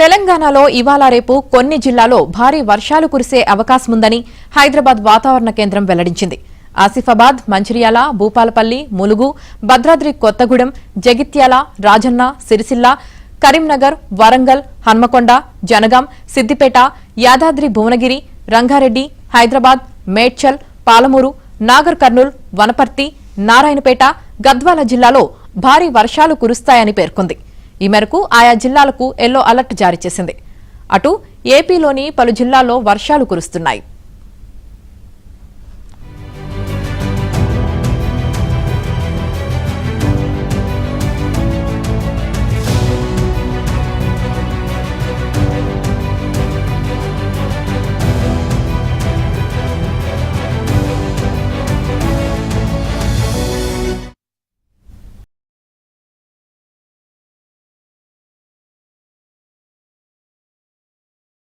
తెలంగాణలో ఇవాళ రేపు కొన్ని జిల్లాల్లో భారీ వర్షాలు కురిసే అవకాశముందని హైదరాబాద్ వాతావరణ కేంద్రం వెల్లడించింది. ఆసిఫాబాద్, మంచిర్యాల, భూపాలపల్లి, ములుగు, భద్రాద్రి కొత్తగూడెం, జగిత్యాల, రాజన్న, సిరిసిల్ల, కరీంనగర్, వరంగల్, హన్మకొండ, జనగాం, సిద్దిపేట, యాదాద్రి భువనగిరి, రంగారెడ్డి, హైదరాబాద్, మేడ్చల్, పాలమూరు, నాగర్ కర్నూల్, వనపర్తి, నారాయణపేట, గద్వాల జిల్లాలో భారీ వర్షాలు కురుస్తాయని పేర్కొంది. ఈ మేరకు ఆయా జిల్లాలకు ఎల్లో అలర్ట్ జారీ చేసింది. అటు ఏపీలోని పలు జిల్లాల్లో వర్షాలు కురుస్తున్నాయి.